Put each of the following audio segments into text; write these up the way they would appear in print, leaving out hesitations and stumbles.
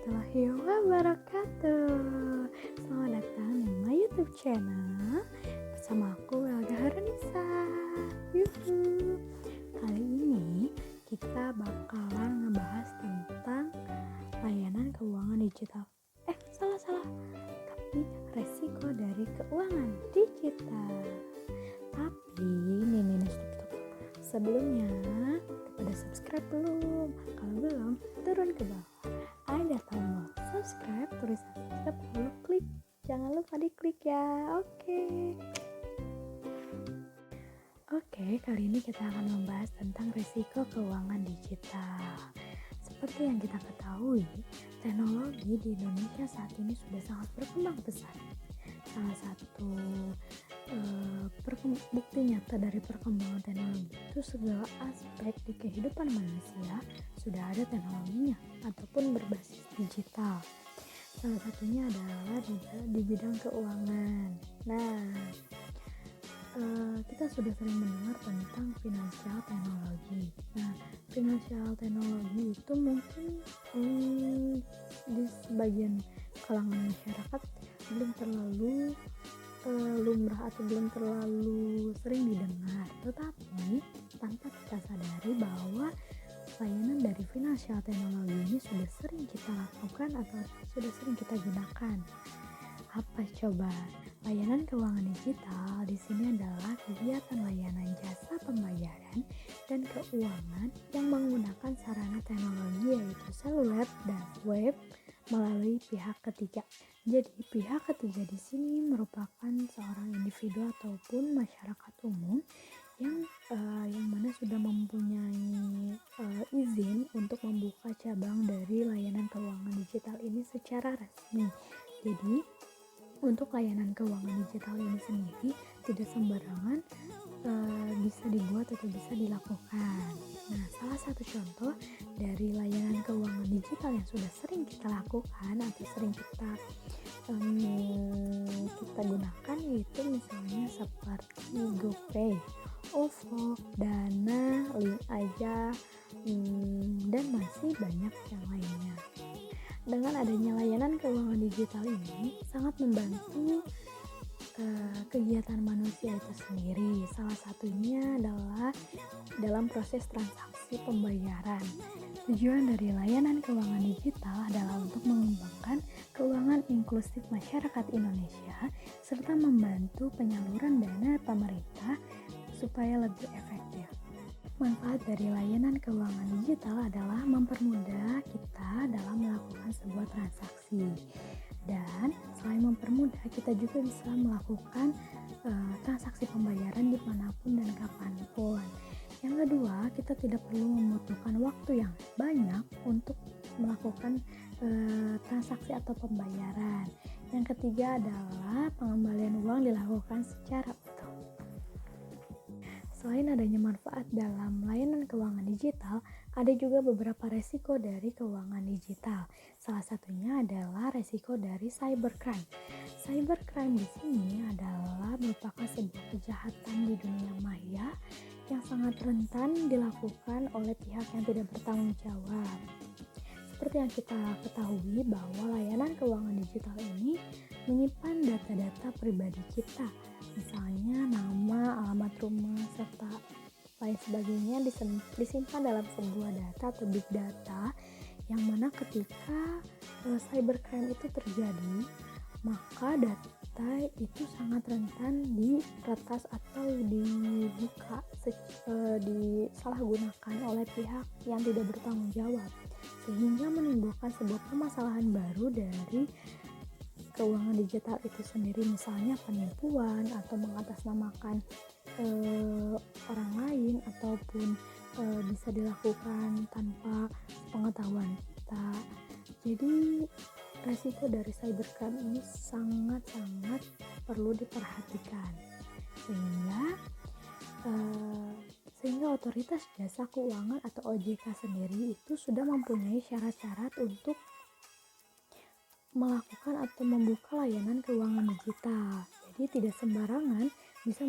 warahmatullahi wabarakatuh. Selamat datang di my YouTube channel bersama aku Elga Harunisa. Yuhu. Kali ini kita bakalan ngebahas tentang layanan keuangan digital. Salah. Tapi resiko dari keuangan digital. Tapi stop. Sebelumnya, udah subscribe belum? Kalau belum, turun ke bawah. Ada tombol subscribe, tulisan subscribe, lalu klik. Jangan lupa diklik ya. Oke, kali ini kita akan membahas tentang risiko keuangan digital. Seperti yang kita ketahui, teknologi di Indonesia saat ini sudah sangat berkembang pesat. Salah satu bukti nyata dari perkembangan teknologi itu segala aspek di kehidupan manusia sudah ada teknologinya ataupun berbasis digital. Salah satunya adalah di bidang keuangan. Kita sudah sering mendengar tentang finansial teknologi. Finansial teknologi itu mungkin di sebagian kalangan masyarakat belum terlalu lumrah atau belum terlalu sering didengar, tetapi tanpa kita sadari bahwa layanan dari finansial teknologi ini sudah sering kita lakukan atau sudah sering kita gunakan. Apa coba? Layanan keuangan digital di sini adalah kegiatan layanan jasa pembayaran dan keuangan yang menggunakan sarana teknologi yaitu seluler dan web melalui pihak ketiga. Jadi pihak ketiga di sini merupakan seorang individu ataupun masyarakat umum yang mana sudah mempunyai izin untuk membuka cabang dari layanan keuangan digital ini secara resmi. Jadi untuk layanan keuangan digital ini sendiri tidak sembarangan bisa dibuat atau bisa dilakukan. Salah satu contoh dari layanan keuangan digital yang sudah sering kita lakukan atau sering kita gunakan yaitu misalnya seperti GoPay, OVO, Dana, Link Aja, dan masih banyak yang lainnya. Dengan adanya layanan keuangan digital ini sangat membantu kegiatan manusia itu sendiri. Salah satunya adalah dalam proses transaksi pembayaran. Tujuan dari layanan keuangan digital adalah untuk mengembangkan keuangan inklusif masyarakat Indonesia serta membantu penyaluran dana pemerintah supaya lebih efektif. Manfaat dari layanan keuangan digital adalah mempermudah kita dalam melakukan sebuah transaksi. Dan selain mempermudah, kita juga bisa melakukan transaksi pembayaran dimanapun dan kapanpun. Yang kedua, kita tidak perlu membutuhkan waktu yang banyak untuk melakukan transaksi atau pembayaran. Yang ketiga adalah pengembalian uang dilakukan secara utuh. Selain adanya manfaat dalam layanan keuangan digital, ada juga beberapa resiko dari keuangan digital. Salah satunya adalah resiko dari cybercrime. Cybercrime di sini adalah merupakan sebuah kejahatan di dunia maya yang sangat rentan dilakukan oleh pihak yang tidak bertanggung jawab. Seperti yang kita ketahui bahwa layanan keuangan digital ini menyimpan data-data pribadi kita, misalnya nama, alamat rumah, serta lain sebagainya disimpan dalam sebuah data atau big data yang mana ketika cybercrime itu terjadi, maka data itu sangat rentan diretas atau disalahgunakan oleh pihak yang tidak bertanggung jawab, sehingga menimbulkan sebuah permasalahan baru dari keuangan digital itu sendiri, misalnya penipuan atau mengatasnamakan orang lain ataupun bisa dilakukan tanpa pengetahuan kita. Jadi resiko dari cybercrime ini sangat-sangat perlu diperhatikan sehingga otoritas jasa keuangan atau OJK sendiri itu sudah mempunyai syarat-syarat untuk melakukan atau membuka layanan keuangan digital. Jadi tidak sembarangan bisa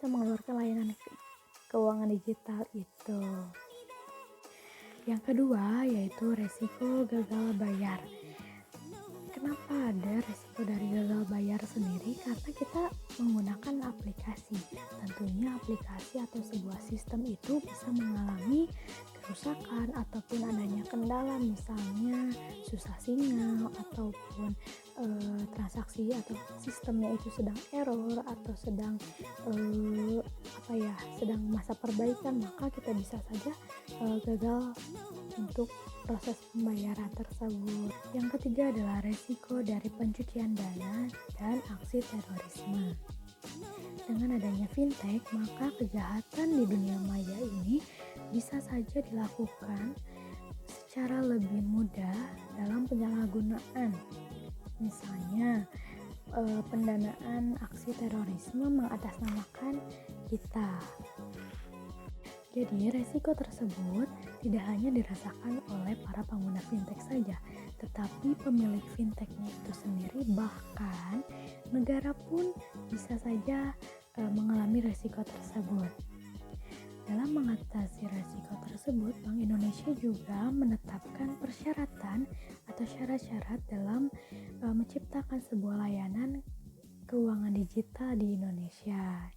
mengeluarkan layanan keuangan digital itu. Yang kedua yaitu resiko gagal bayar. Kenapa ada resiko dari gagal bayar sendiri? Karena kita menggunakan aplikasi. Tentunya aplikasi atau sebuah sistem itu bisa mengalami kerusakan ataupun adanya kendala, misalnya susah sinyal ataupun transaksi atau sistemnya itu sedang error atau sedang sedang masa perbaikan, maka kita bisa saja gagal untuk proses pembayaran tersebut. Yang ketiga adalah resiko dari pencucian dana dan aksi terorisme. Dengan adanya fintech, maka kejahatan di dunia maya ini bisa saja dilakukan secara lebih mudah dalam penyalahgunaan. Misalnya, pendanaan aksi terorisme mengatasnamakan kita. Jadi, resiko tersebut tidak hanya dirasakan oleh para pengguna fintech saja, tetapi pemilik fintechnya itu sendiri, bahkan negara pun bisa saja mengalami resiko tersebut. Dalam mengatasi resiko tersebut, Bank Indonesia juga menetapkan persyaratan atau syarat-syarat dalam menciptakan sebuah layanan keuangan digital di Indonesia.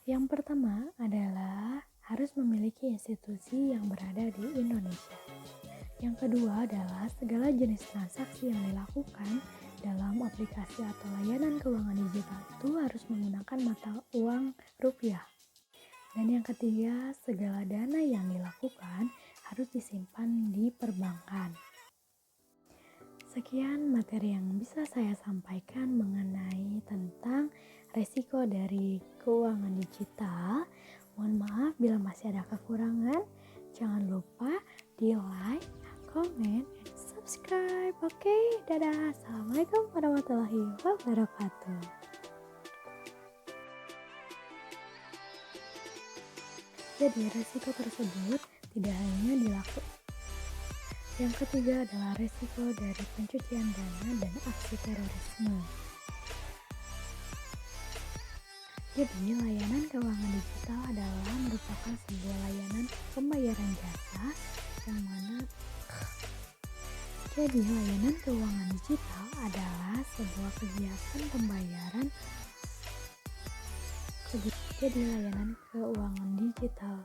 Yang pertama adalah harus memiliki institusi yang berada di Indonesia. Yang kedua adalah segala jenis transaksi yang dilakukan dalam aplikasi atau layanan keuangan digital itu harus menggunakan mata uang rupiah. Dan yang ketiga, segala dana yang dilakukan harus disimpan di perbankan. Sekian materi yang bisa saya sampaikan mengenai tentang resiko dari keuangan digital. Mohon maaf bila masih ada kekurangan. Jangan lupa di like, comment, and subscribe. Oke, dadah. Assalamualaikum warahmatullahi wabarakatuh. Jadi resiko tersebut tidak hanya dilakukan. Yang ketiga adalah resiko dari pencucian dana dan aksi terorisme. Jadi, layanan keuangan digital adalah merupakan sebuah layanan pembayaran jasa yang mana layanan keuangan digital adalah sebuah kegiatan pembayaran. Jadi, layanan keuangan digital